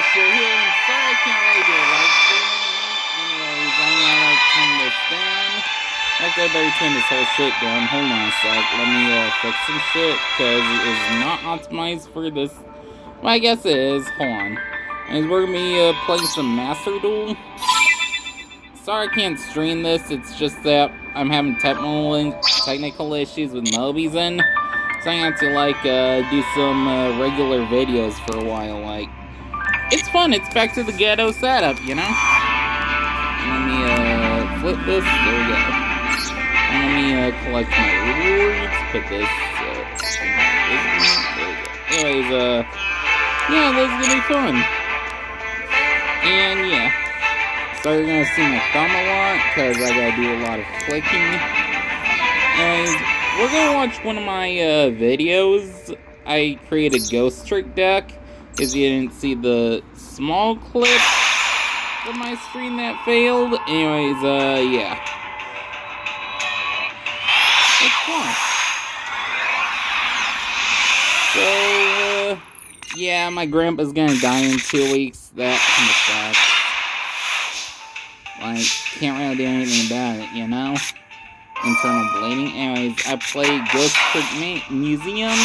So here, I'm sorry I can't really do a live stream. Anyways, I'm gonna like turn this down. Actually, I better turn this whole shit down. Hold on a sec. Let me fix some shit, because it is not optimized for this. Well, I guess it is. Hold on. And we're gonna be playing some Master Duel. Sorry I can't stream this. It's just that I'm having technical issues with Mobies in. So I have to like do some regular videos for a while. Like, it's fun. It's back to the ghetto setup, you know. Let me flip this. There we go. And let me collect my rewards. Put this. In my business. There we go. Anyways, yeah, this is gonna be fun. And yeah. So you're gonna see my thumb a lot because I gotta do a lot of clicking. Anyways, we're gonna watch one of my videos. I created a ghost trick deck. If you didn't see the small clip of my stream that failed. Anyways, yeah. It's fun. So, yeah, my grandpa's gonna die in 2 weeks. That kind of sucks. Like, can't really do anything about it, you know? Internal bleeding. Anyways, I play Ghost Trick Museum.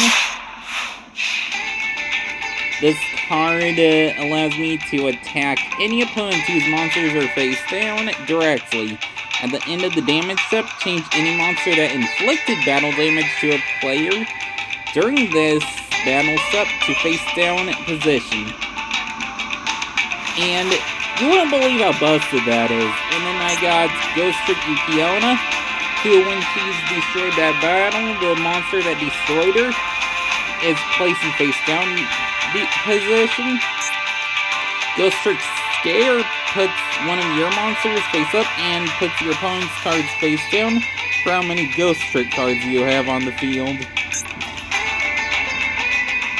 This card allows me to attack any opponent whose monsters are face down directly. At the end of the damage step, change any monster that inflicted battle damage to a player during this battle step to face down position. And you wouldn't believe how busted that is. And then I got Ghost Trick Yukiona, who when she's destroyed that battle, the monster that destroyed her is placed in face down position. Ghost Trick Scare puts one of your monsters face up and puts your opponent's cards face down for how many Ghost Trick cards you have on the field.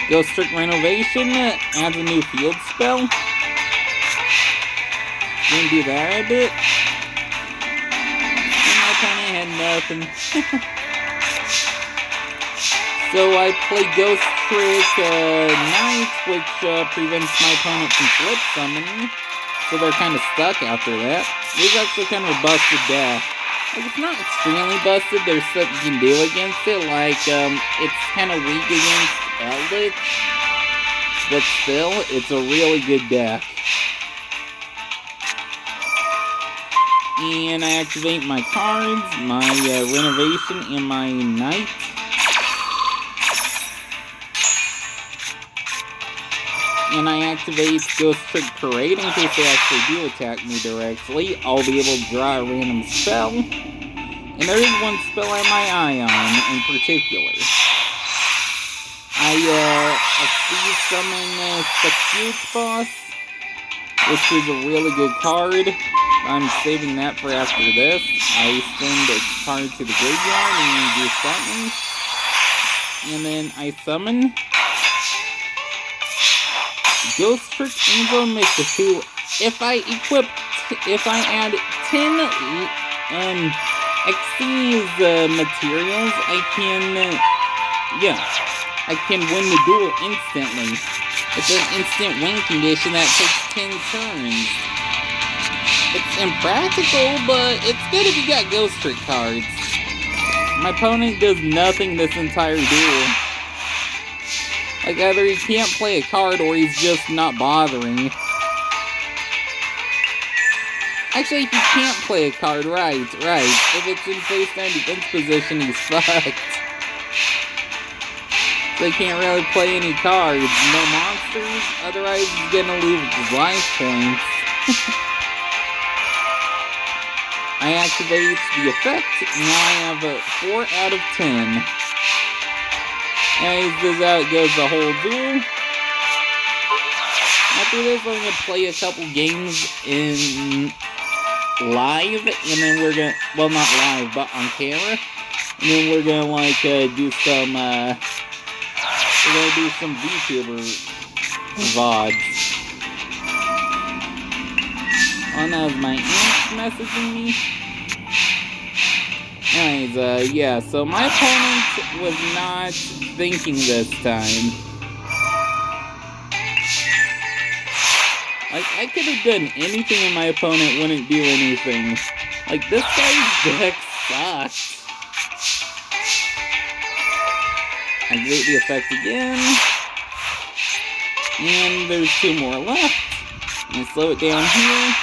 Ghost Trick Renovation adds a new field spell. Didn't do that a bit. And my opponent had nothing. So I play Ghost Trick Knight, which prevents my opponent from flip summoning. So they're kind of stuck after that. This is actually kind of a busted deck. Like, it's not extremely busted. There's stuff you can do against it. Like, it's kind of weak against Eldritch. But still, it's a really good deck. And I activate my cards, my Renovation, and my Knight. And I activate Ghost Trick Parade in case they actually do attack me directly. I'll be able to draw a random spell. And there is one spell I have my eye on in particular. I summon Secute Boss, which is a really good card. I'm saving that for after this. I send a card to the graveyard and do something. And then I summon Ghost Trick Angel Mixer, who, if I add 10 Xyz materials, I can win the duel instantly. It's an instant win condition that takes 10 turns. It's impractical, but it's good if you got Ghost Trick cards. My opponent does nothing this entire duel. Like, either he can't play a card or he's just not bothering. Actually, if he can't play a card, right. If it's in face down defense position, he's fucked. So he can't really play any cards. No monsters, otherwise he's gonna lose his life points. I activate the effect, now I have a 4 out of 10. And this is how it goes the whole duel. After this, I'm going to play a couple games in live, and then we're going to, well, not live, but on camera. And then we're going to, like, do some, we're going to do some VTuber VODs. Oh, that was my aunt messaging me. Anyways, yeah, so my opponent was not thinking this time. Like, I could have done anything and my opponent wouldn't do anything. Like, this guy's deck sucks. Activate the effect again. And there's 2 more left. And slow it down here.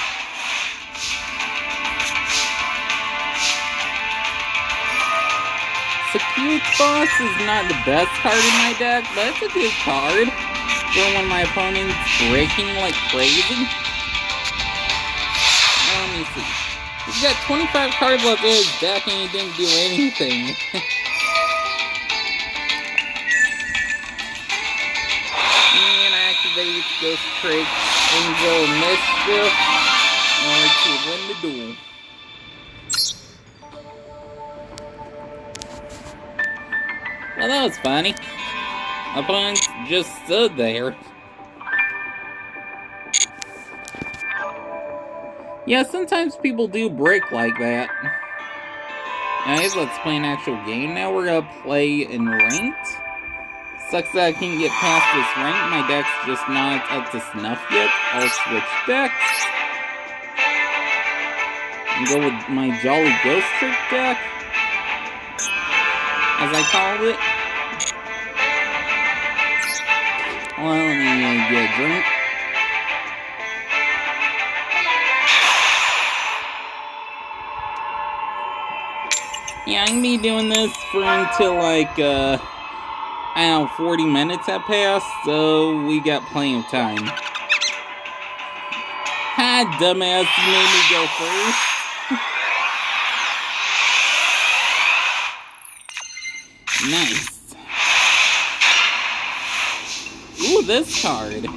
Secure Boss is not the best card in my deck, but it's a good card for when my opponent's breaking like crazy. Let me see. He's got 25 cards left in his deck and he didn't do anything. And activate Ghostricks, Angel Mischief, in order to win the duel. Well, that was funny. Opponent just stood there. Yeah, sometimes people do break like that. Anyways, let's play an actual game now. We're gonna play in ranked. Sucks that I can't get past this rank. My deck's just not up to snuff yet. I'll switch decks. And go with my Jolly Ghost Trick deck, as I called it. Well, let me get a drink. Yeah, I'm gonna be doing this for until like, I don't know, 40 minutes have passed, so we got plenty of time. Ha, dumbass, you made me go first. Nice. Ooh, this card.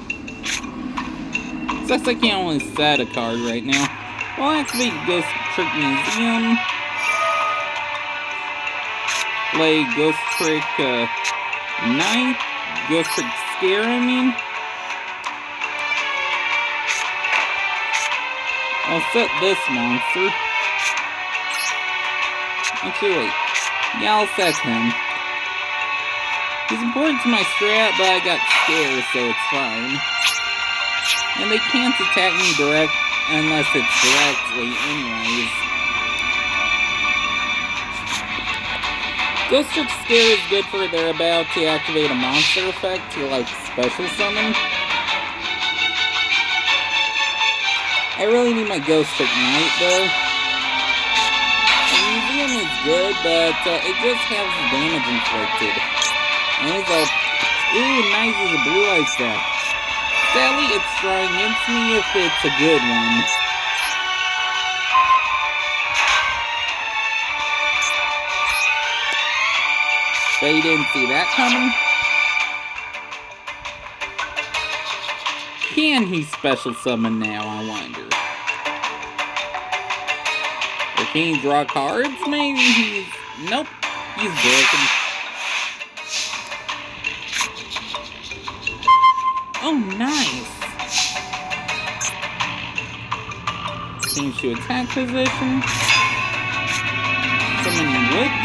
Sucks I can't only set a card right now. Well, activate Ghost Trick Museum. Play Ghost Trick Night. Ghost Trick Scare, I mean. I'll set this monster. Actually, wait. Yeah, I'll set him. He's important to my strat, but I got scared, so it's fine. And they can't attack me direct unless it's directly, anyways. Ghost Trick Scare is good for they're about to activate a monster effect to, like, special summon. I really need my Ghost Trick Knight, though. The museum is good, but it just has damage inflicted. And he's all, ooh, nice as a blue eye stack. Sadly, it's strong against me if it's a good one. But you didn't see that coming? Can he special summon now, I wonder? Or can he draw cards? Maybe he's... Nope. He's broken. Oh, nice. Change to attack position. Summon Witch.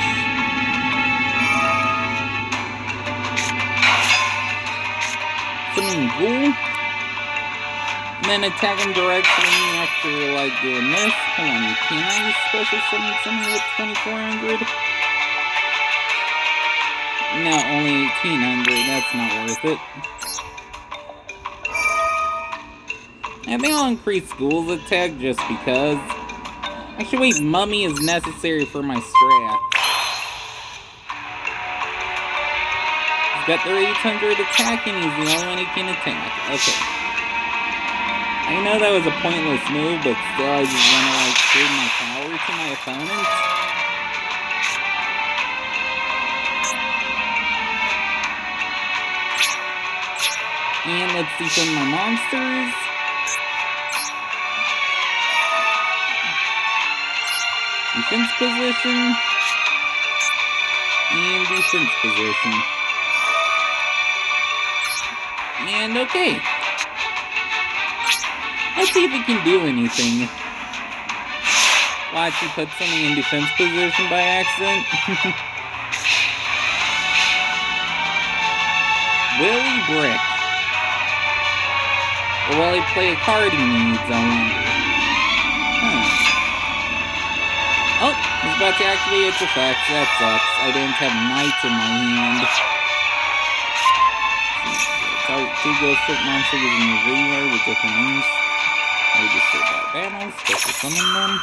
Summon Ghoul. And then attack him directly after, like, doing this. Hold on, can I special summon someone with 2400? No, only 1800. That's not worth it. I think I'll increase Ghoul's attack just because. Actually, wait, Mummy is necessary for my strat. He's got the 800 attack and he's the only one he can attack. Okay. I know that was a pointless move, but still I just want to, like, trade my power to my opponents. And let's see some of my monsters. Defense position. And defense position. And okay. Let's see if it can do anything. Watch, you put something in defense position by accident. Willy Brick. Or will he play a card he needs, I wonder? Oh, he's about to activate its effects. That sucks. I didn't have Knights in my hand. Target 2 ghost trick monsters in your graveyard with different names. Or just straight out battles. Special summon them.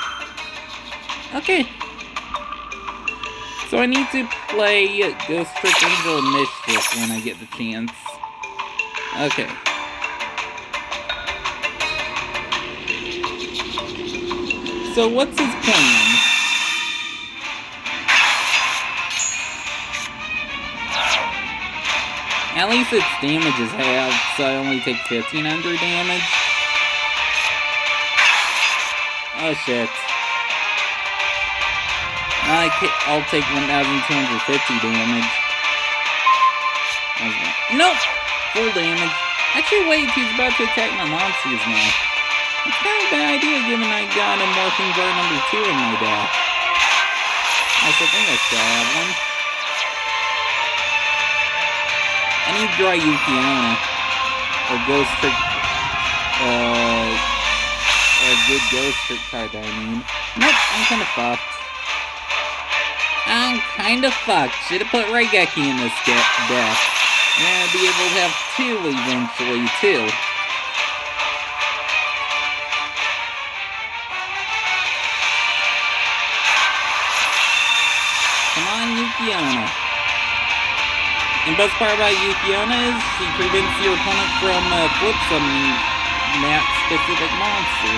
Okay. So I need to play Ghost Trick Angel Mischief when I get the chance. Okay. So what's his plan? At least its damage is halved, so I only take 1500 damage. Oh shit. I'll take 1250 damage. Nope! Full damage. Actually, wait, he's about to attack my monsters now. It's kind of a bad idea given I got a Morphing Jar number 2 in my deck. I still think I still have one. I need Dry Yukiona. Or Ghost Trick. A good Ghost Trick card, I mean. Nope, I'm kinda fucked. I'm kinda fucked. Should've put Raigeki in this deck. I'm gonna be able to have 2 eventually, too. Come on, Yukiona. And the best part about Yukiona is she prevents your opponent from flip summoning that specific monster.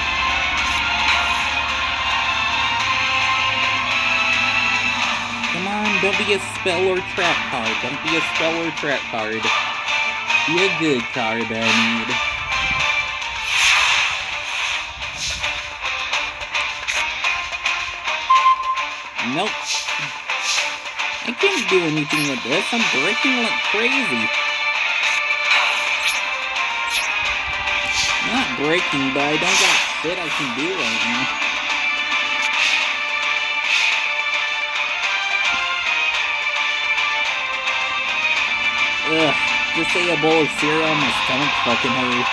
Come on, don't be a spell or trap card. Don't be a spell or trap card. Be a good card that I need. Nope. I can't do anything with this. I'm breaking like crazy. I'm not breaking, but I don't got shit I can do right now. Ugh, just say a bowl of cereal, my stomach fucking hurts.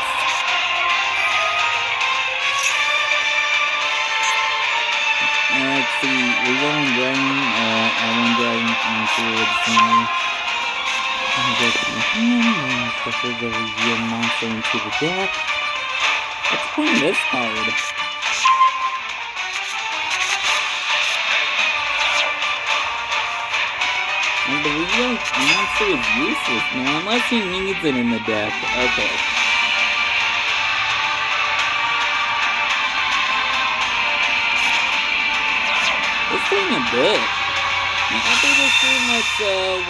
Let's see, we're going drain, I won't drain into the scenery. Special the reveal monster into the deck. Let's play this card. And the reveal monster is useless now, unless he needs it in the deck. Okay. This thing a bit. After this stream, let's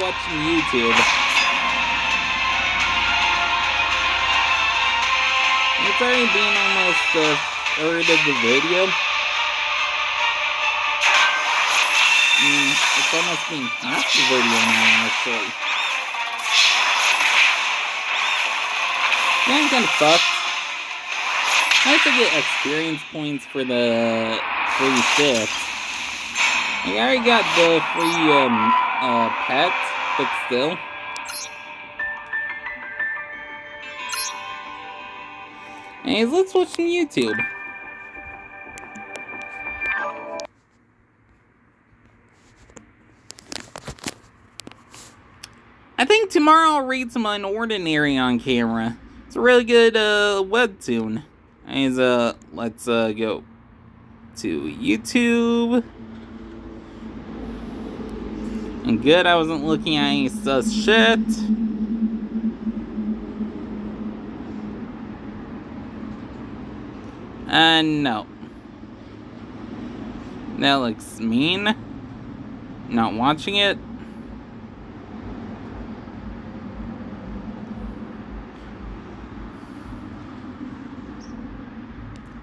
watch some YouTube. It's already been almost a third of the video. It's almost been half the video now, actually. Yeah, I'm kinda fucked. I have to get experience points for the free shit. I already got the free, pet, but still. Anyways, let's watch some YouTube. I think tomorrow I'll read some Unordinary on camera. It's a really good, webtoon. Anyways, let's, go to YouTube. And good, I wasn't looking at any sus shit. No. That looks mean. Not watching it.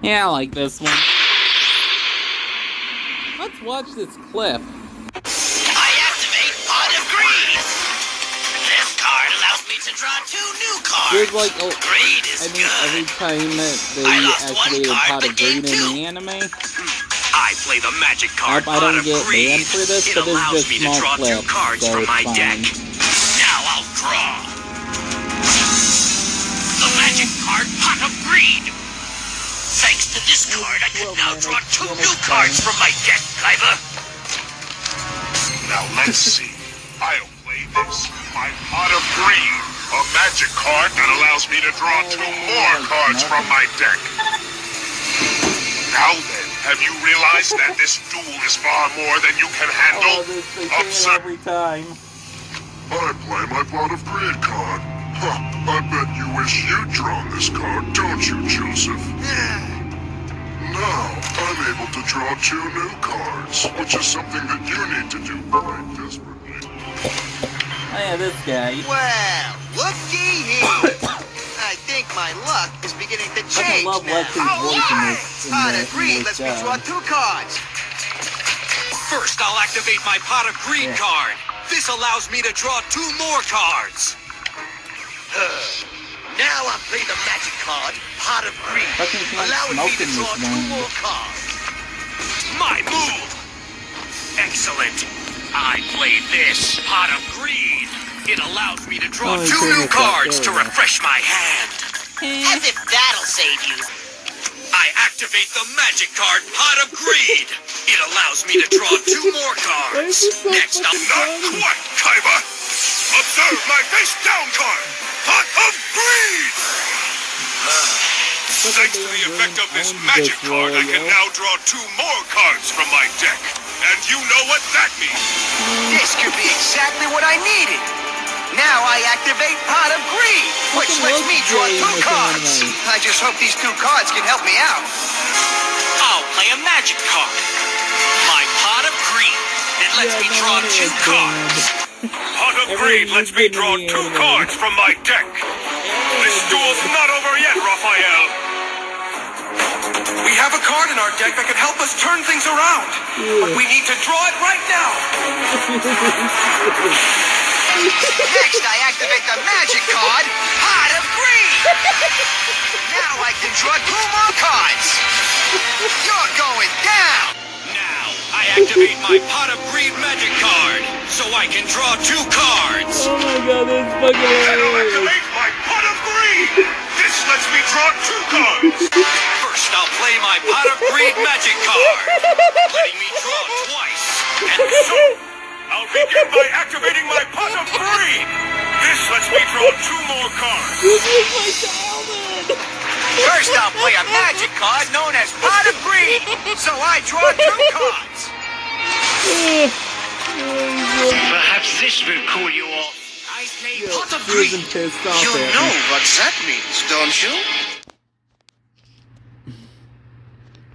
Yeah, I like this one. Let's watch this clip. To draw 2 new cards. There's like, Greed is I think every time that they activated Pot of Greed in the anime. I play the magic card I don't get Greed. banned for this, it but this allows is me just to small draw clips, 2 cards so from it's my fine. deck. Now I'll draw. The magic card card, Pot of Greed. Thanks to this card, I can now draw 2 new cards from my deck, Kaiba. Now let's see. I'll play this. My Pot of Greed. A magic card that allows me to draw 2 more cards from my deck. Now then, have you realized that this duel is far more than you can handle? Observe. Every time. I play my Pot of Greed card. Huh, I bet you wish you'd drawn this card, don't you, Joseph? Now, I'm able to draw 2 new cards, which is something that you need to do quite desperately. Oh yeah, this guy. Well, looky here. I think my luck is beginning to change love now. Lexi's voice in this. Pot of Greed lets me draw 2 cards. First, I'll activate my Pot of Greed card. This allows me to draw 2 more cards. Now I'll play the magic card, Pot of Greed, allowing me to draw 2 more cards. My move! Excellent. I play this Pot of Greed. It allows me to draw 2 new cards to refresh my hand. As if that'll save you. I activate the magic card Pot of Greed. It allows me to draw 2 more cards. Next, I'll... Not quite, Kaiba! Observe my face-down card! Pot of Greed! Thanks to the effect of this magic card, I can now draw 2 more cards from my deck. And you know what that means. This could be exactly what I needed. Now I activate Pot of Greed, which lets me draw 2 cards. I just hope these 2 cards can help me out. I'll play a magic card. My Pot of Greed. It lets me draw 2 cards. Pot of Greed lets me draw 2 cards from my deck. This duel's not over yet, Raphael. We have a card in our deck that can help us turn things around. But we need to draw it right now. Next, I activate the magic card, Pot of Greed. Now I can draw 2 more cards. You're going down. Now, I activate my Pot of Greed magic card, so I can draw 2 cards. Oh my god, that's fucking I'll hilarious. activate my Pot of Greed. This lets me draw 2 cards. First, I'll play my Pot of Greed magic card, letting me draw twice. And so, I'll begin by activating my Pot of Greed. This lets me draw 2 more cards. This was my childhood. First, I'll play a magic card known as Pot of Greed, so I draw 2 cards. perhaps this will cool you off. I play Pot of Greed. Susan pissed off You at know me. what that means, don't you?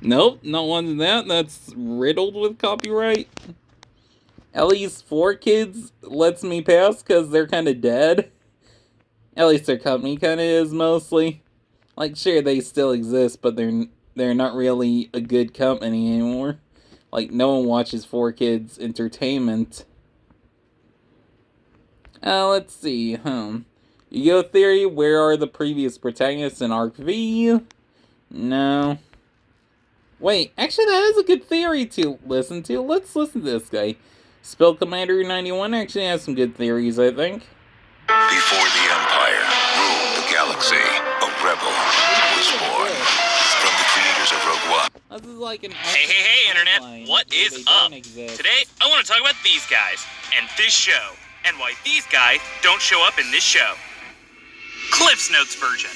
Nope, not wanting that. That's riddled with copyright. At least 4 kids lets me pass because they're kind of dead. At least their company kind of is mostly. Like, sure, they still exist, but they're not really a good company anymore. Like, no one watches 4 Kids Entertainment. Let's see, Yu-Gi-Oh! Theory, where are the previous protagonists in Arc V? No. Wait, actually that is a good theory to listen to. Let's listen to this guy. Spell Commander 91 actually has some good theories, I think. Before the Empire ruled the galaxy, a rebel was born. From the creators of Rogue One. This is like an Hey, Internet, timeline what where is they up? don't exist. Today, I want to talk about these guys, and this show, and why these guys don't show up in this show. Cliff's Notes version.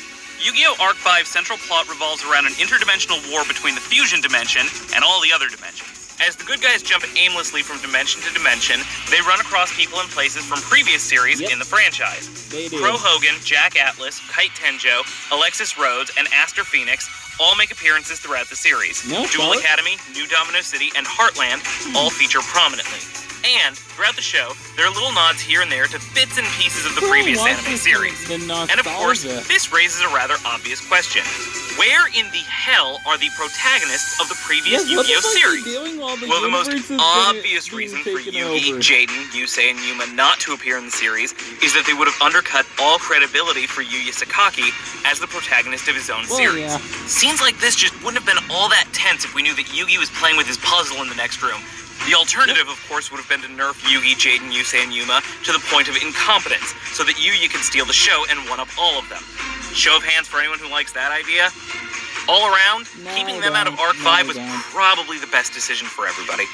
Yu-Gi-Oh! Arc 5 central plot revolves around an interdimensional war between the fusion dimension and all the other dimensions. As the good guys jump aimlessly from dimension to dimension, they run across people and places from previous series in the franchise. They do. Crow Hogan, Jack Atlas, Kite Tenjo, Alexis Rhodes, and Aster Phoenix all make appearances throughout the series. No, Duel what? Academy, New Domino City, and Heartland all feature prominently. And, throughout the show, there are little nods here and there to bits and pieces of the previous anime series. And of course, this raises a rather obvious question. Where in the hell are the protagonists of the previous Yu-Gi-Oh! Series? Well, the most obvious reason for Yugi, Jaden, Yusei, and Yuma not to appear in the series is that they would have undercut all credibility for Yuya Sakaki as the protagonist of his own series. Yeah. Scenes like this just wouldn't have been all that tense if we knew that Yugi was playing with his puzzle in the next room. The alternative, of course, would have been to nerf Yugi, Jaden, Yusei, and Yuma to the point of incompetence, so that Yuya could steal the show and one-up all of them. Show of hands for anyone who likes that idea? All around, keeping them out of Arc 5 was probably the best decision for everybody.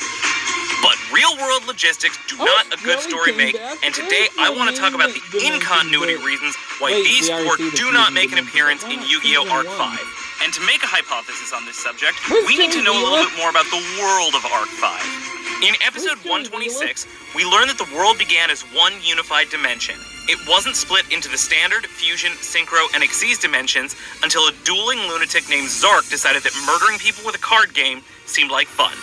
But real-world logistics do not a good story make, and today I want to talk about the in-continuity reasons why these four do not make an appearance in Yu-Gi-Oh! Arc 5. And to make a hypothesis on this subject, we need to know a little bit more about the world of Arc 5. In episode 126, we learn that the world began as one unified dimension. It wasn't split into the standard, fusion, synchro, and exceed dimensions until a dueling lunatic named Zark decided that murdering people with a card game seemed like fun.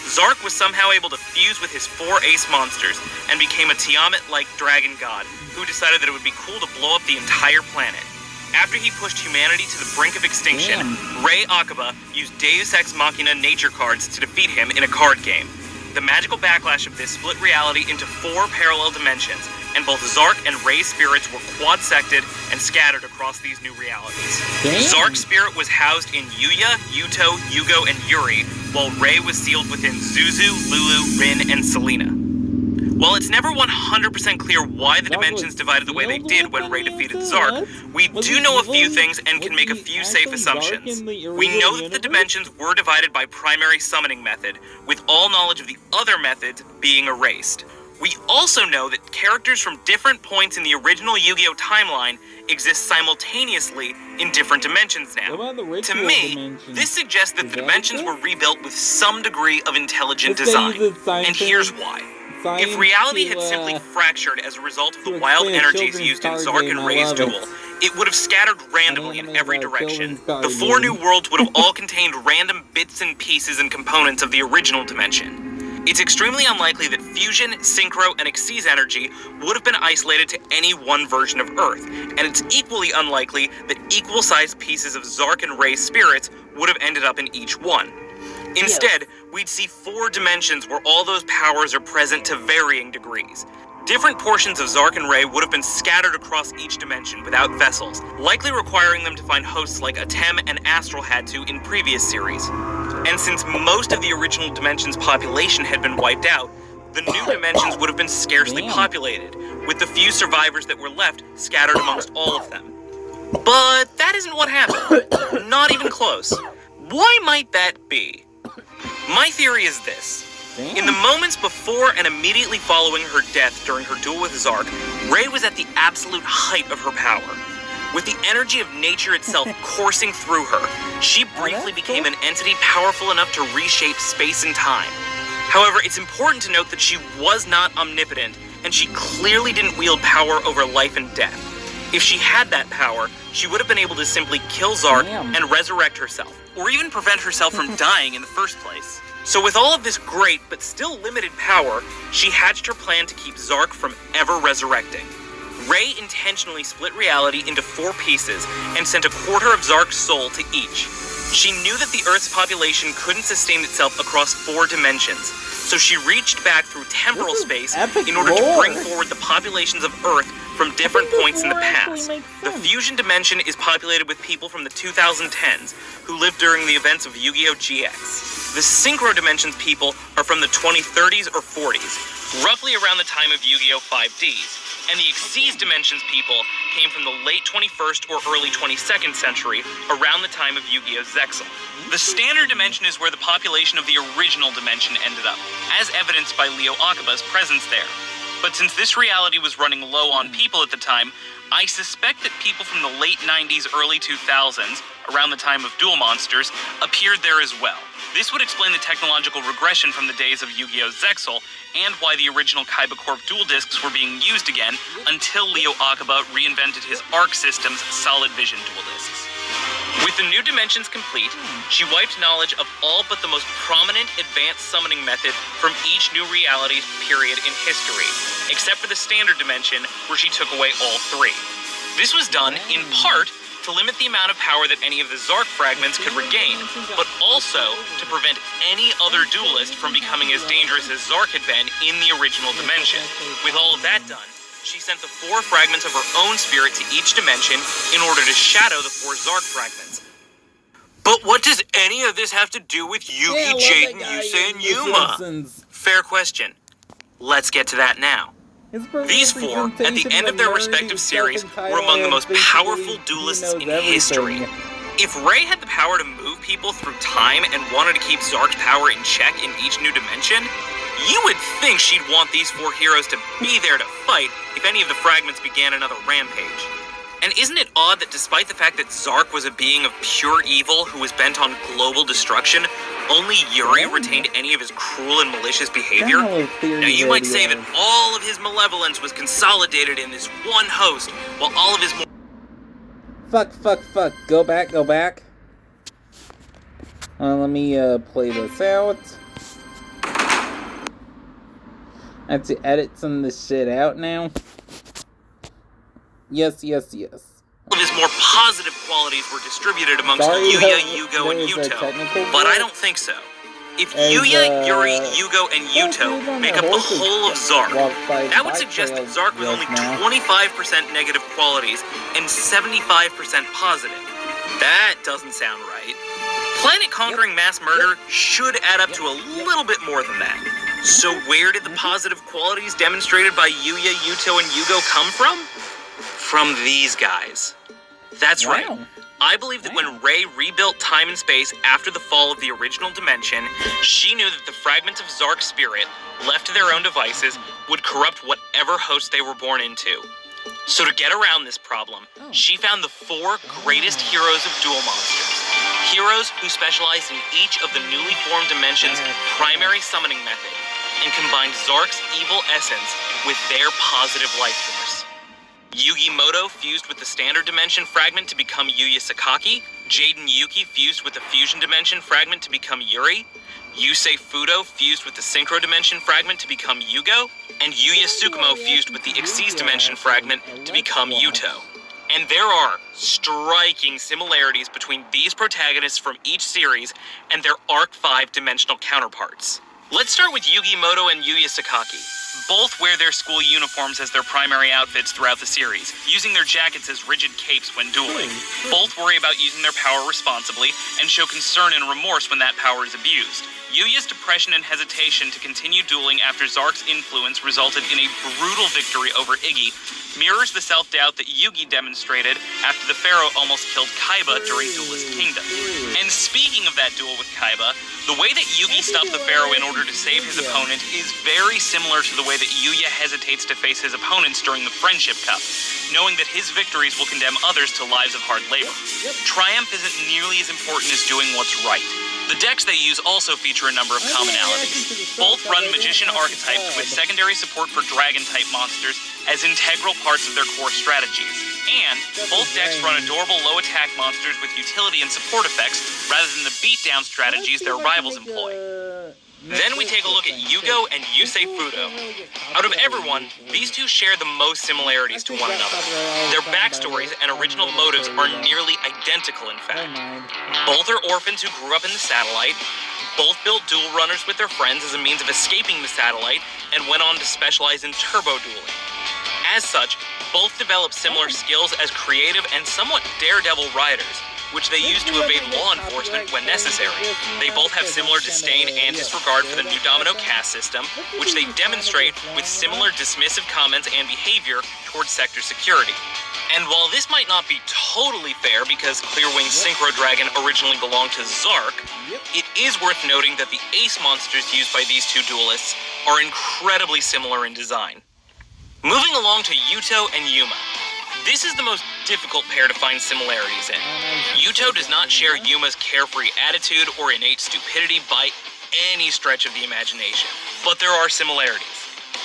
Zark was somehow able to fuse with his 4 ace monsters and became a Tiamat-like dragon god who decided that it would be cool to blow up the entire planet. After he pushed humanity to the brink of extinction, Rei Akiba used Deus Ex Machina nature cards to defeat him in a card game. The magical backlash of this split reality into 4 parallel dimensions, and both Zark and Rei's spirits were quad-sected and scattered across these new realities. Zark's spirit was housed in Yuya, Yuto, Yugo, and Yuri, while Rei was sealed within Zuzu, Lulu, Rin, and Selena. While it's never 100% clear why the dimensions divided the way they did when Rei defeated Zark, we do know a few things and can make a few safe assumptions. We know that the dimensions were divided by primary summoning method, with all knowledge of the other methods being erased. We also know that characters from different points in the original Yu-Gi-Oh! Timeline exist simultaneously in different dimensions now. To me, this suggests that the dimensions were rebuilt with some degree of intelligent design, and here's why. If reality had simply fractured as a result of the wild energies used in Zark and Rei's duel, it would have scattered randomly in every direction. The 4 new worlds would have all contained random bits and pieces and components of the original dimension. It's extremely unlikely that fusion, synchro, and exceed energy would have been isolated to any one version of Earth, and it's equally unlikely that equal-sized pieces of Zark and Rei's spirits would have ended up in each one. Instead, we'd see 4 dimensions where all those powers are present to varying degrees. Different portions of Zark and Rei would have been scattered across each dimension without vessels, likely requiring them to find hosts like Atem and Astral had to in previous series. And since most of the original dimension's population had been wiped out, the new dimensions would have been scarcely populated, with the few survivors that were left scattered amongst all of them. But that isn't what happened. Not even close. Why might that be? My theory is this. In the moments before and immediately following her death during her duel with Zark, Rei was at the absolute height of her power. With the energy of nature itself coursing through her, she briefly became an entity powerful enough to reshape space and time. However, it's important to note that she was not omnipotent, and she clearly didn't wield power over life and death. If she had that power, she would have been able to simply kill Zark and resurrect herself, or even prevent herself from dying in the first place. So with all of this great, but still limited power, she hatched her plan to keep Zark from ever resurrecting. Rei intentionally split reality into 4 pieces and sent a quarter of Zark's soul to each. She knew that the Earth's population couldn't sustain itself across 4 dimensions, so she reached back through temporal space in order to bring forward the populations of Earth from different points in the past. The fusion dimension is populated with people from the 2010s who lived during the events of Yu-Gi-Oh! GX. The synchro dimensions people are from the 2030s or 40s, roughly around the time of Yu-Gi-Oh! 5Ds. And the exceed dimensions people came from the late 21st or early 22nd century, around the time of Yu-Gi-Oh! Zexal. The standard dimension is where the population of the original dimension ended up, as evidenced by Leo Akiba's presence there. But since this reality was running low on people at the time, I suspect that people from the late 90s, early 2000s, around the time of Duel Monsters, appeared there as well. This would explain the technological regression from the days of Yu-Gi-Oh! Zexal, and why the original Kaiba Corp dual discs were being used again until Leo Akiba reinvented his Arc System's Solid Vision dual discs. With the new dimensions complete, she wiped knowledge of all but the most prominent advanced summoning method from each new reality period in history, except for the standard dimension, where she took away all 3. This was done, in part, to limit the amount of power that any of the Zark fragments could regain, but also to prevent any other duelist from becoming as dangerous as Zark had been in the original dimension. With all of that done, she sent the 4 fragments of her own spirit to each dimension in order to shadow the 4 Zark fragments. But what does any of this have to do with Yugi, Jaden, Yusei, and Yuma? Fair question. Let's get to that now. These four, at the end of their respective series, were among the most powerful duelists in history. If Ray had the power to move people through time and wanted to keep Zark's power in check in each new dimension, you would think she'd want these four heroes to be there to fight if any of the fragments began another rampage. And isn't it odd that despite the fact that Zark was a being of pure evil who was bent on global destruction, only Yuri retained any of his cruel and malicious behavior? Now you might say that all of his malevolence was consolidated in this one host, while all of his Fuck. Go back. Let me play this out. I have to edit some of this shit out now. Yes. All of his more positive qualities were distributed amongst Yuya, Yugo, and Yuto, but I don't think so. If Yuya, Yuri, Yugo, and Yuto make up the whole of Zark, that would suggest that Zark was only 25% negative qualities and 75% positive. That doesn't sound right. Planet-conquering mass murder should add up to a little bit more than that. So where did the positive qualities demonstrated by Yuya, Yuto, and Yugo come from? From these guys. That's right. I believe that when Ray rebuilt time and space after the fall of the original dimension, she knew that the fragments of Zark's spirit, left to their own devices, would corrupt whatever host they were born into. So to get around this problem, she found the four greatest heroes of duel monsters. Heroes who specialized in each of the newly formed dimensions' primary summoning method, and combined Zark's evil essence with their positive life force. Yugi Moto fused with the standard dimension fragment to become Yuya Sakaki, Jaden Yuki fused with the fusion dimension fragment to become Yuri, Yusei Fudo fused with the synchro dimension fragment to become Yugo, and Yuya Tsukumo fused with the Xyz dimension fragment to become Yuto. And there are striking similarities between these protagonists from each series and their Arc 5 dimensional counterparts. Let's start with Yugi Moto and Yuya Sakaki. Both wear their school uniforms as their primary outfits throughout the series, using their jackets as rigid capes when dueling. Both worry about using their power responsibly, and show concern and remorse when that power is abused. Yuya's depression and hesitation to continue dueling after Zark's influence resulted in a brutal victory over Iggy mirrors the self-doubt that Yugi demonstrated after the Pharaoh almost killed Kaiba during Duelist Kingdom. And speaking of that duel with Kaiba, the way that Yugi stopped the Pharaoh in order to save his opponent is very similar to the way that Yuya hesitates to face his opponents during the Friendship Cup, knowing that his victories will condemn others to lives of hard labor. Triumph isn't nearly as important as doing what's right. The decks they use also feature a number of commonalities. Both run magician archetypes with secondary support for dragon-type monsters as integral parts of their core strategies. And both decks run adorable low-attack monsters with utility and support effects rather than the beatdown strategies their rivals employ. Then we take a look at Yugo and Yusei Fudo. Out of everyone, these two share the most similarities to one another. Their backstories and original motives are nearly identical, in fact. Both are orphans who grew up in the satellite. Both built duel runners with their friends as a means of escaping the satellite and went on to specialize in turbo dueling. As such, both developed similar skills as creative and somewhat daredevil riders, which they use to evade law enforcement when necessary. They both have similar disdain and disregard for the new Domino caste system, which they demonstrate with similar dismissive comments and behavior towards sector security. And while this might not be totally fair because Clearwing's Synchro Dragon originally belonged to Zark, it is worth noting that the ace monsters used by these two duelists are incredibly similar in design. Moving along to Yuto and Yuma. This is the most difficult pair to find similarities in. Yuto does not share Yuma's carefree attitude or innate stupidity by any stretch of the imagination, but there are similarities.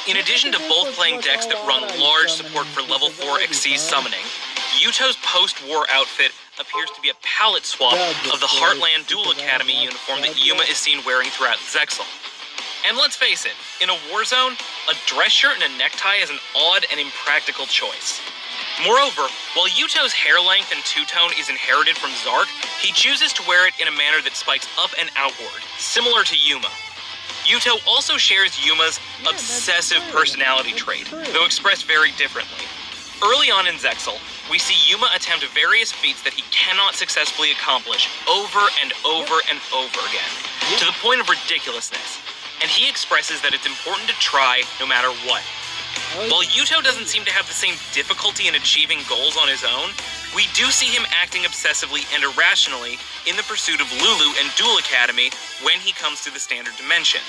In addition to both playing decks that run large support for level 4 Xyz summoning, Yuto's post-war outfit appears to be a palette swap of the Heartland Duel Academy uniform that Yuma is seen wearing throughout Zexal. And let's face it, in a war zone, a dress shirt and a necktie is an odd and impractical choice. Moreover, while Yuto's hair length and two-tone is inherited from Zark, he chooses to wear it in a manner that spikes up and outward, similar to Yuma. Yuto also shares Yuma's obsessive personality trait, though expressed very differently. Early on in Zexal, we see Yuma attempt various feats that he cannot successfully accomplish over and over and over again, to the point of ridiculousness, and he expresses that it's important to try no matter what. While Yuto doesn't seem to have the same difficulty in achieving goals on his own, we do see him acting obsessively and irrationally in the pursuit of Lulu and Duel Academy when he comes to the standard dimension.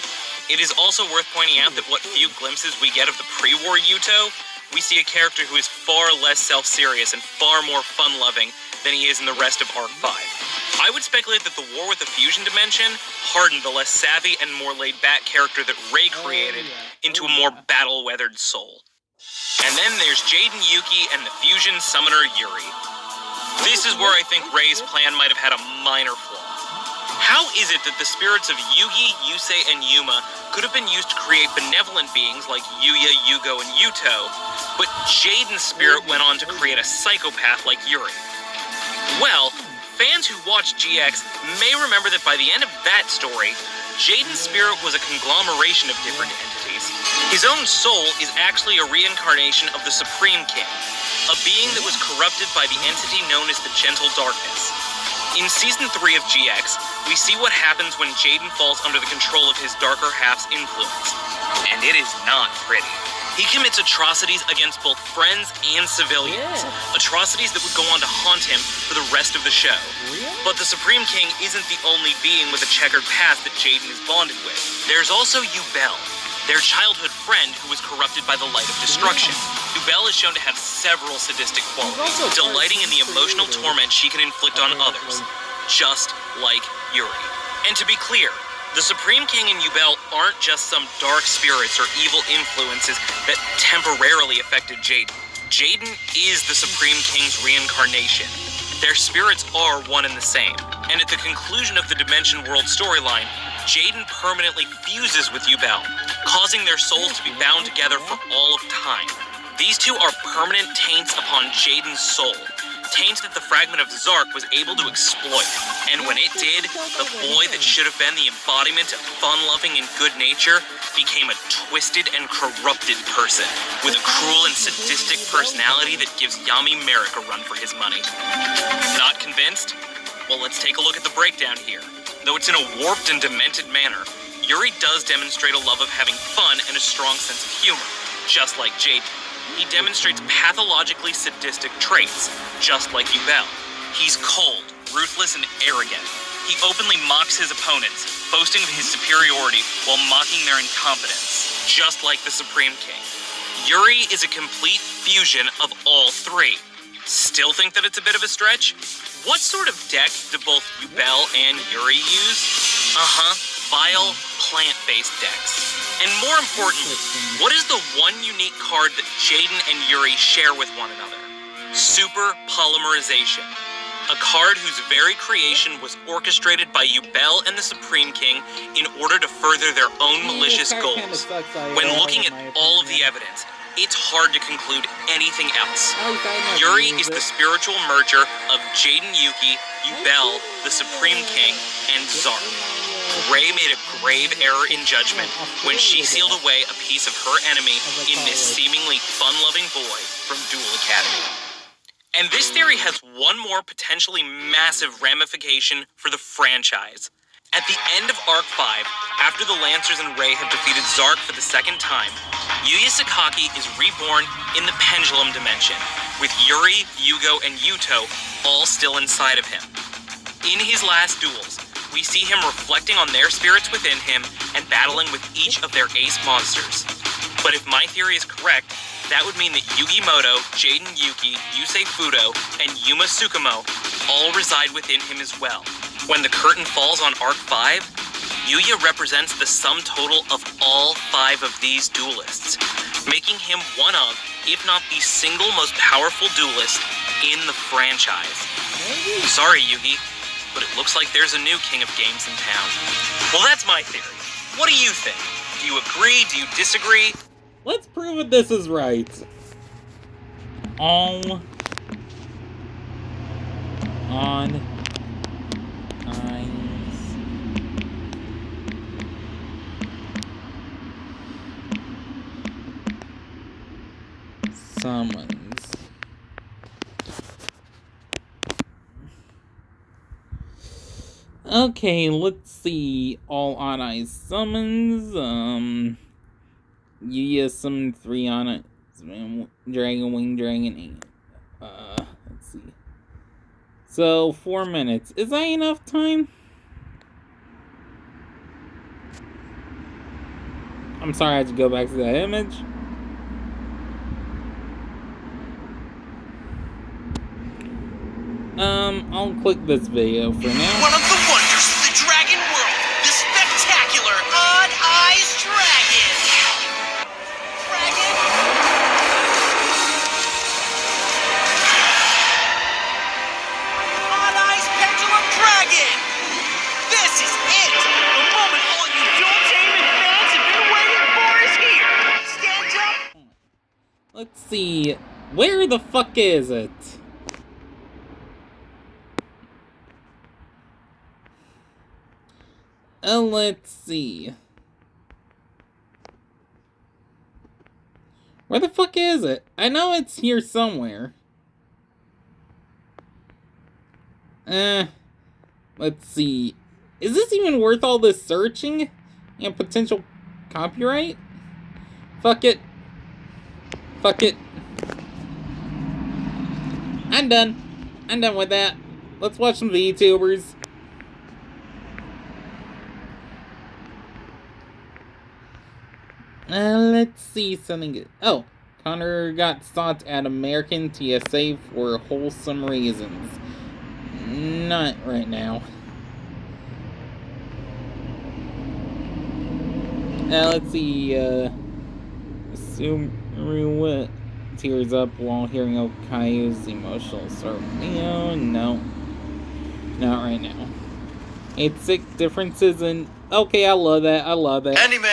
It is also worth pointing out that what few glimpses we get of the pre-war Yuto, we see a character who is far less self-serious and far more fun-loving than he is in the rest of Arc 5. I would speculate that the war with the fusion dimension hardened the less savvy and more laid-back character that Rei created into a more battle-weathered soul. And then there's Jaden Yuki and the fusion summoner Yuri. This is where I think Rei's plan might have had a minor flaw. How is it that the spirits of Yugi, Yusei, and Yuma could have been used to create benevolent beings like Yuya, Yugo, and Yuto, but Jaden's spirit went on to create a psychopath like Yuri? Well, fans who watched GX may remember that by the end of that story, Jaden's spirit was a conglomeration of different entities. His own soul is actually a reincarnation of the Supreme King, a being that was corrupted by the entity known as the Gentle Darkness. In Season 3 of GX, we see what happens when Jaden falls under the control of his darker half's influence. And it is not pretty. He commits atrocities against both friends and civilians. Atrocities that would go on to haunt him for the rest of the show. But the Supreme King isn't the only being with a checkered past that Jaden is bonded with. There's also Yubel, their childhood friend who was corrupted by the light of destruction. Yubel is shown to have several sadistic qualities, delighting in the emotional torment she can inflict on others, just like Yuri. And to be clear, the Supreme King and Yubel aren't just some dark spirits or evil influences that temporarily affected Jaden. Jaden is the Supreme King's reincarnation. Their spirits are one and the same. And at the conclusion of the Dimension World storyline, Jaden permanently fuses with Yubel, causing their souls to be bound together for all of time. These two are permanent taints upon Jaden's soul. Taints that the fragment of Zark was able to exploit. And when it did, the boy that should have been the embodiment of fun-loving and good nature became a twisted and corrupted person with a cruel and sadistic personality that gives Yami Merrick a run for his money. Not convinced? Well, let's take a look at the breakdown here. Though it's in a warped and demented manner, Yuri does demonstrate a love of having fun and a strong sense of humor, just like Jaden. He demonstrates pathologically sadistic traits, just like Yubel. He's cold, ruthless, and arrogant. He openly mocks his opponents, boasting of his superiority while mocking their incompetence, just like the Supreme King. Yuri is a complete fusion of all three. Still think that it's a bit of a stretch? What sort of deck do both Yubel and Yuri use? Vile, plant-based decks. And more importantly, what is the one unique card that Jaden and Yuri share with one another? Super Polymerization. A card whose very creation was orchestrated by Yubel and the Supreme King in order to further their own malicious goals. When looking at all of the evidence, it's hard to conclude anything else. Yuri is the spiritual merger of Jaden Yuki, Yubel, the Supreme King, and Zark. Rei made a grave error in judgment when she sealed away a piece of her enemy in this seemingly fun-loving boy from Duel Academy. And this theory has one more potentially massive ramification for the franchise. At the end of Arc 5, after the Lancers and Rei have defeated Zark for the second time, Yuya Sakaki is reborn in the Pendulum Dimension, with Yuri, Yugo, and Yuto all still inside of him. In his last duels, we see him reflecting on their spirits within him and battling with each of their ace monsters. But if my theory is correct, that would mean that Yugi Moto, Jaden Yuki, Yusei Fudo, and Yuma Tsukumo all reside within him as well. When the curtain falls on Arc 5, Yuya represents the sum total of all 5 of these duelists, making him one of, if not the single most powerful duelist in the franchise. Sorry, Yugi, but it looks like there's a new king of games in town. Well, that's my theory. What do you think? Do you agree? Do you disagree? Let's prove that this is right. All on eyes. Summons. Okay, let's see. All on eyes summons. Yuya summoned 3 on it. Dragon Wing Dragon 8. Let's see. So, 4 minutes. Is that enough time? I'm sorry I had to go back to that image. I'll click this video for now. One of the wonders of the dragon world, the spectacular Odd Eyes Dragon. Odd Eyes Pendulum Dragon. This is it. The moment all you Dualtainment fans have been waiting for is here. Stand up. Let's see. Where the fuck is it? Let's see. Where the fuck is it? I know it's here somewhere. Let's see. Is this even worth all this searching? And potential copyright? Fuck it. Fuck it. I'm done. I'm done with that. Let's watch some VTubers. Let's see something good. Oh, Connor got stopped at American TSA for wholesome reasons. Not right now. Let's see, Sumeru tears up while hearing Okayu's emotional story. No, not right now. 8-6 differences in... Okay, I love that, Anime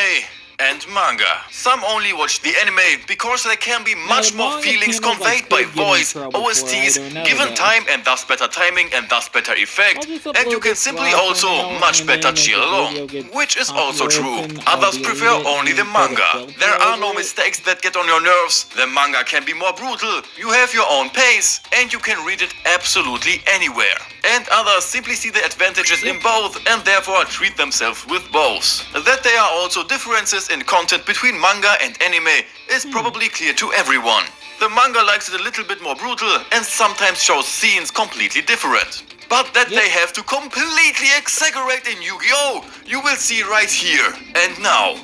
and manga. Some only watch the anime because there can be much more feelings conveyed by voice, OSTs, given time and thus better timing and thus better effect, and you can simply also much better chill along, which is also true. Others prefer only the manga. There are no mistakes that get on your nerves, the manga can be more brutal, you have your own pace, and you can read it absolutely anywhere. And others simply see the advantages in both and therefore treat themselves with both. That there are also differences in content between manga and anime is probably clear to everyone. The manga likes it a little bit more brutal and sometimes shows scenes completely different. But that they have to completely exaggerate in Yu-Gi-Oh! You will see right here and now.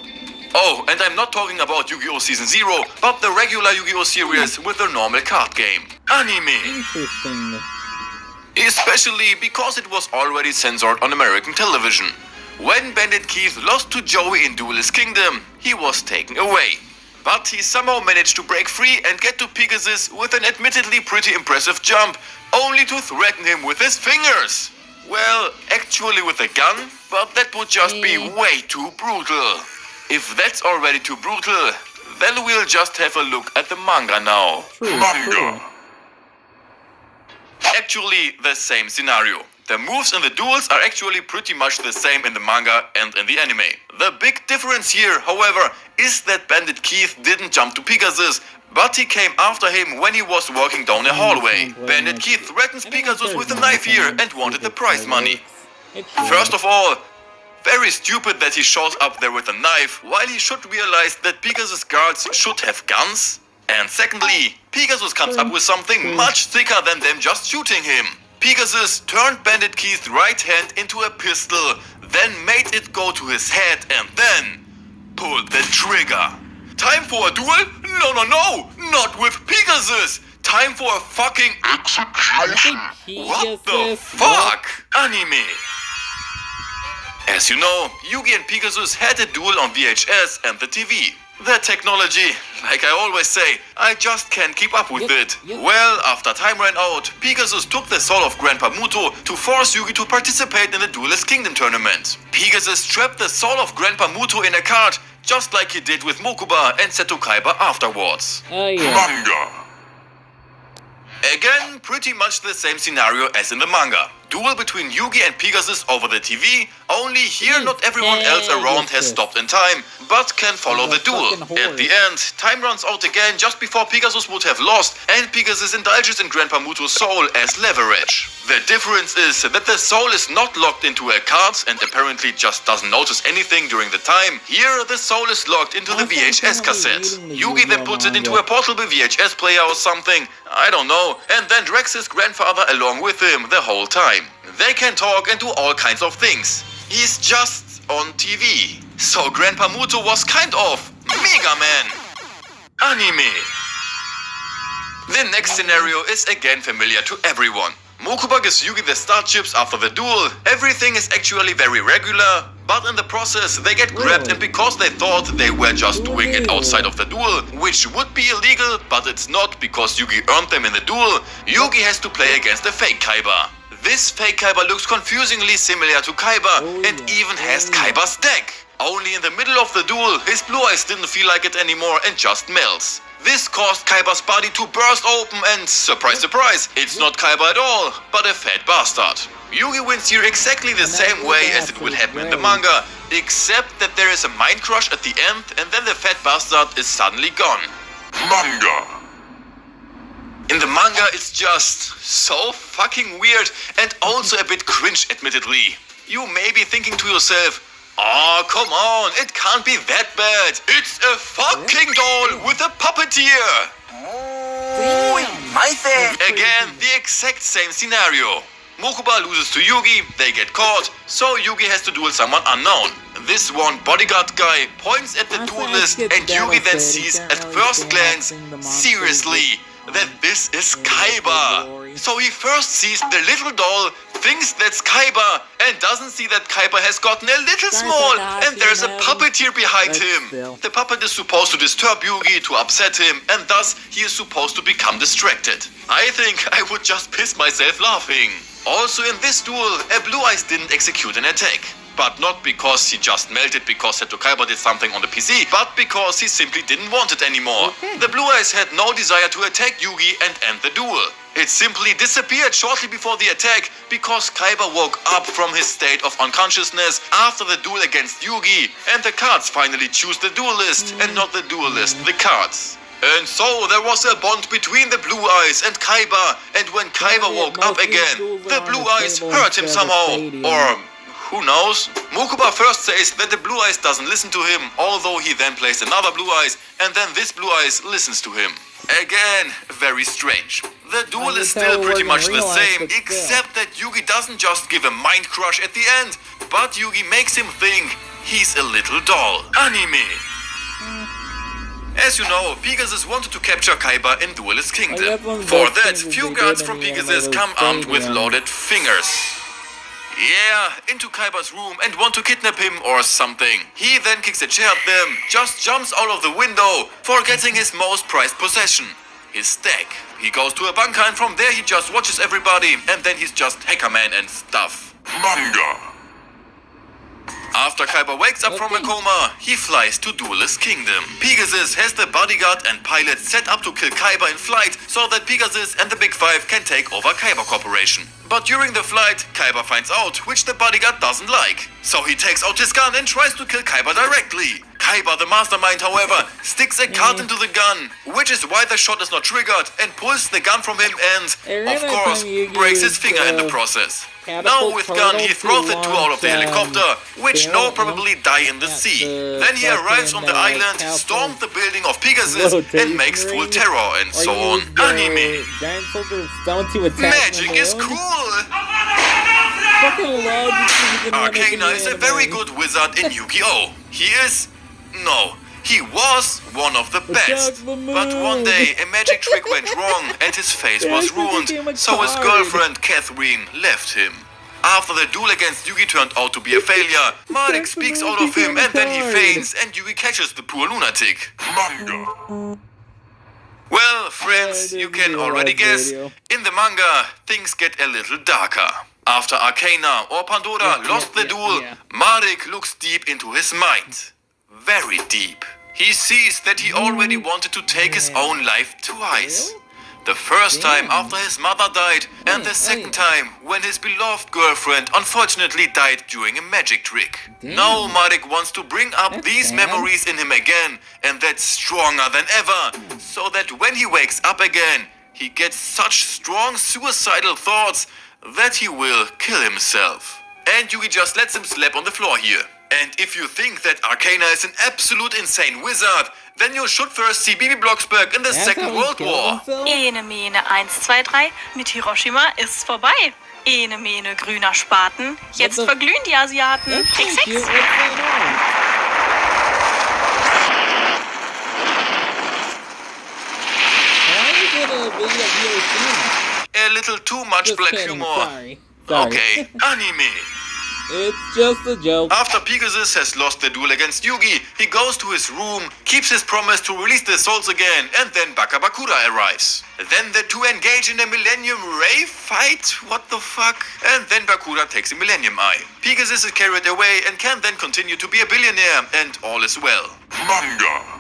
Oh, and I'm not talking about Yu-Gi-Oh! Season 0, but the regular Yu-Gi-Oh! Series with the normal card game. Anime. Interesting. Especially because it was already censored on American television. When Bandit Keith lost to Joey in Duelist Kingdom, he was taken away. But he somehow managed to break free and get to Pegasus with an admittedly pretty impressive jump, only to threaten him with his fingers. Well, actually with a gun, but that would just be way too brutal. If that's already too brutal, then we'll just have a look at the manga now. Manga. Actually, the same scenario. The moves in the duels are actually pretty much the same in the manga and in the anime. The big difference here, however, is that Bandit Keith didn't jump to Pegasus, but he came after him when he was walking down a hallway. Bandit Keith threatens Pegasus with a knife here and wanted the prize money. First of all, very stupid that he shows up there with a knife, while he should realize that Pegasus guards should have guns. And secondly, Pegasus comes up with something much thicker than them just shooting him. Pegasus turned Bandit Keith's right hand into a pistol, then made it go to his head and then pulled the trigger. Time for a duel? No, not with Pegasus! Time for a fucking execution! What the fuck? Anime! As you know, Yugi and Pegasus had a duel on VHS and the TV. The technology, like I always say, I just can't keep up with it. Well, after time ran out, Pegasus took the soul of Grandpa Muto to force Yugi to participate in the Duelist Kingdom tournament. Pegasus trapped the soul of Grandpa Muto in a card, just like he did with Mokuba and Seto Kaiba afterwards. Manga. Again, pretty much the same scenario as in the manga. duel between Yugi and Pegasus over the TV, only here not everyone else around has stopped in time, but can follow the duel. At the end, time runs out again just before Pegasus would have lost, and Pegasus indulges in Grandpa Muto's soul as leverage. The difference is that the soul is not locked into a card and apparently just doesn't notice anything during the time. Here, the soul is locked into the VHS cassette. Yugi then puts it into a portable VHS player or something, I don't know, and then drags his grandfather along with him the whole time. They can talk and do all kinds of things. He's just on TV. So Grandpa Muto was kind of Mega Man. Anime. The next scenario is again familiar to everyone. Mokuba gives Yugi the star chips after the duel. Everything is actually very regular, but in the process they get grabbed, and because they thought they were just doing it outside of the duel, which would be illegal, but it's not because Yugi earned them in the duel, Yugi has to play against a fake Kaiba. This fake Kaiba looks confusingly similar to Kaiba and even has Kaiba's deck. Only in the middle of the duel, his blue eyes didn't feel like it anymore and just melts. This caused Kaiba's body to burst open and, surprise surprise, it's not Kaiba at all, but a fat bastard. Yugi wins here exactly the same way as it will happen in the manga, except that there is a mind crush at the end and then the fat bastard is suddenly gone. Manga. In the manga it's just so fucking weird and also a bit cringe admittedly. You may be thinking to yourself, oh, come on, it can't be that bad. It's a fucking doll with a puppeteer. Again, the exact same scenario. Mokuba loses to Yugi, they get caught, so Yugi has to duel someone unknown. This one bodyguard guy points at the duelist and Yugi then sees at first glance, seriously, that this is Kaiba. So he first sees the little doll, thinks that's Kaiba, and doesn't see that Kaiba has gotten a little small and there's a puppeteer behind him. The puppet is supposed to disturb Yugi, to upset him, and thus he is supposed to become distracted. I think I would just piss myself laughing. Also in this duel, a Blue Eyes didn't execute an attack. But not because he just melted because Seto Kaiba did something on the PC, but because he simply didn't want it anymore. The Blue Eyes had no desire to attack Yugi and end the duel. It simply disappeared shortly before the attack because Kaiba woke up from his state of unconsciousness after the duel against Yugi, and the cards finally choose the duelist and not the duelist the cards. And so there was a bond between the Blue Eyes and Kaiba, and when Kaiba woke up again, the Blue Eyes hurt him somehow, or who knows? Mokuba first says that the Blue Eyes doesn't listen to him, although he then plays another Blue Eyes, and then this Blue Eyes listens to him. Again, very strange. The duel is still pretty much the same, except that Yugi doesn't just give a mind crush at the end, but Yugi makes him think he's a little doll. Anime. As you know, Pegasus wanted to capture Kaiba in Duelist Kingdom. For that, few guards from Pegasus come armed with loaded fingers. Yeah, into Kaiba's room and want to kidnap him or something. He then kicks a chair at them, just jumps out of the window, forgetting his most prized possession, his deck. He goes to a bunker and from there he just watches everybody, and then he's just Hacker Man and stuff. Manga. After Kaiba wakes up from a coma, he flies to Duelist Kingdom. Pegasus has the bodyguard and pilot set up to kill Kaiba in flight so that Pegasus and the Big Five can take over Kaiba Corporation. But during the flight, Kaiba finds out, which the bodyguard doesn't like. So he takes out his gun and tries to kill Kaiba directly. Kaiba, the mastermind, however, sticks a card into the gun, which is why the shot is not triggered, and pulls the gun from him and, of course, breaks his finger in the process. Now with gun he throws the two out of the helicopter, which now probably die in the sea. Then he arrives on the island, storms the building of Pegasus, and makes full terror and so on. Anime. Magic is cool! Arcana is a very good wizard in Yu-Gi-Oh! He was one of the best. But one day a magic trick went wrong and his face was ruined, so his girlfriend Catherine left him. After the duel against Yugi turned out to be a failure, Marek speaks out of him and then he faints and Yugi catches the poor lunatic. Manga. Well, friends, you can already guess, in the manga, things get a little darker. After Arcana or Pandora lost the duel, Marek looks deep into his mind. Very deep. He sees that he already wanted to take his own life twice. The first time Damn. after his mother died, and the second time when his beloved girlfriend unfortunately died during a magic trick. Damn. Now Marek wants to bring up That's these sad. memories in him again, and that's stronger than ever, so that when he wakes up again, he gets such strong suicidal thoughts that he will kill himself. And Yugi just lets him slap on the floor here. And if you think that Arcana is an absolute insane wizard, then you should first see Bibi Blocksberg in the That's Second how he World killed War. himself? Ene mene 1, 2, 3, mit Hiroshima ist's vorbei. Ene mene grüner Spaten, jetzt the- verglühen die Asiaten. That's so Hex, cute. hex. What's going on? Why is it a video of Hiroshima? A little too much Just black kidding. humor. Sorry. Sorry. Okay, anime. It's just a joke. After Pegasus has lost the duel against Yugi, he goes to his room, keeps his promise to release the souls again, and then Bakura arrives. Then the two engage in a Millennium Ray fight? What the fuck? And then Bakura takes a Millennium Eye. Pegasus is carried away and can then continue to be a billionaire, and all is well. Manga.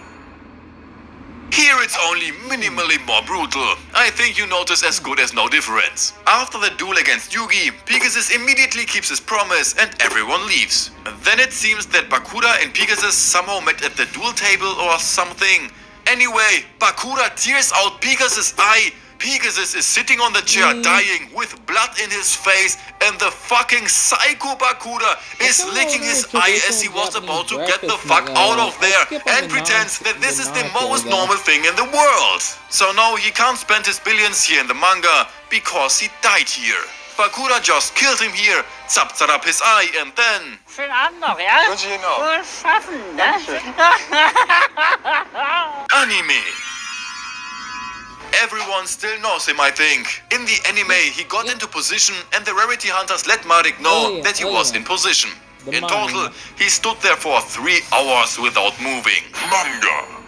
Here it's only minimally more brutal. I think you notice as good as no difference. After the duel against Yugi, Pegasus immediately keeps his promise and everyone leaves. Then it seems that Bakura and Pegasus somehow met at the duel table or something. Anyway, Bakura tears out Pegasus' eye. Pegasus is sitting on the chair dying with blood in his face, and the fucking psycho Bakura is licking his eye as he was about to get the fuck out of there and pretends that this is the most normal thing in the world. So now he can't spend his billions here in the manga because he died here. Bakura just killed him here, zapped up his eye, and then... Schönen Abend noch, ja? Wünsche ich Ihnen auch. Wohl schaffen, ne? Anime. Everyone still knows him, I think. In the anime, he got into position and the rarity hunters let Marek know that he was in position. The In manga. total, he stood there for 3 hours without moving. Manga.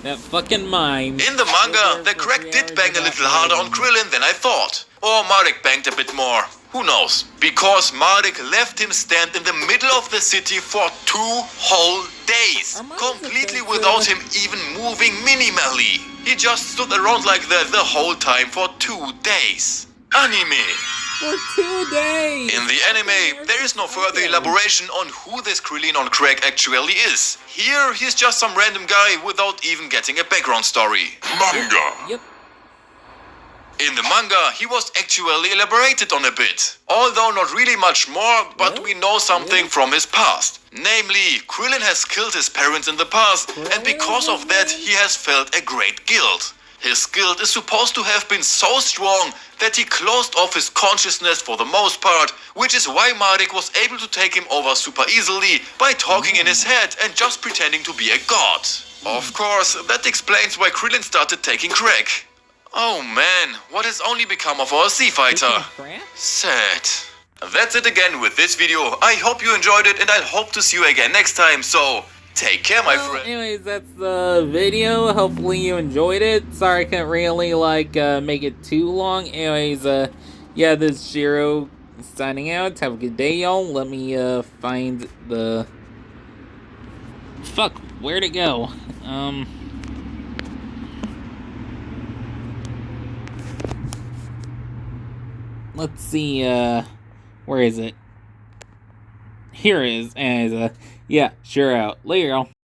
That fucking mime. In the manga, the crack did bang a little harder on Krillin than I thought. Or Marek banged a bit more. Who knows? Because Marek left him stand in the middle of the city for 2 whole days. Am I Completely defensive? without him even moving minimally. He just stood around like that the whole time for 2 days. Anime. For 2 days. In the anime, there is no further elaboration on who this Krillin on crack actually is. Here, he's just some random guy without even getting a background story. Manga. Yep. In the manga, he was actually elaborated on a bit. Although not really much more, but we know something from his past. Namely, Krillin has killed his parents in the past, and because of that, he has felt a great guilt. His guilt is supposed to have been so strong that he closed off his consciousness for the most part, which is why Marek was able to take him over super easily by talking in his head and just pretending to be a god. Of course, that explains why Krillin started taking crack. Oh man, what has only become of our sea fighter? Crap? Sad. That's it again with this video. I hope you enjoyed it and I'll hope to see you again next time, so take care my Well, friend. anyways, that's the video. Hopefully you enjoyed it. Sorry I couldn't really, make it too long. Anyways, yeah, this is Shiro signing out. Have a good day, y'all. Let me, find the... Fuck, where'd it go? Let's see, where is it? Here it is, and, yeah, sure out. Later, y'all.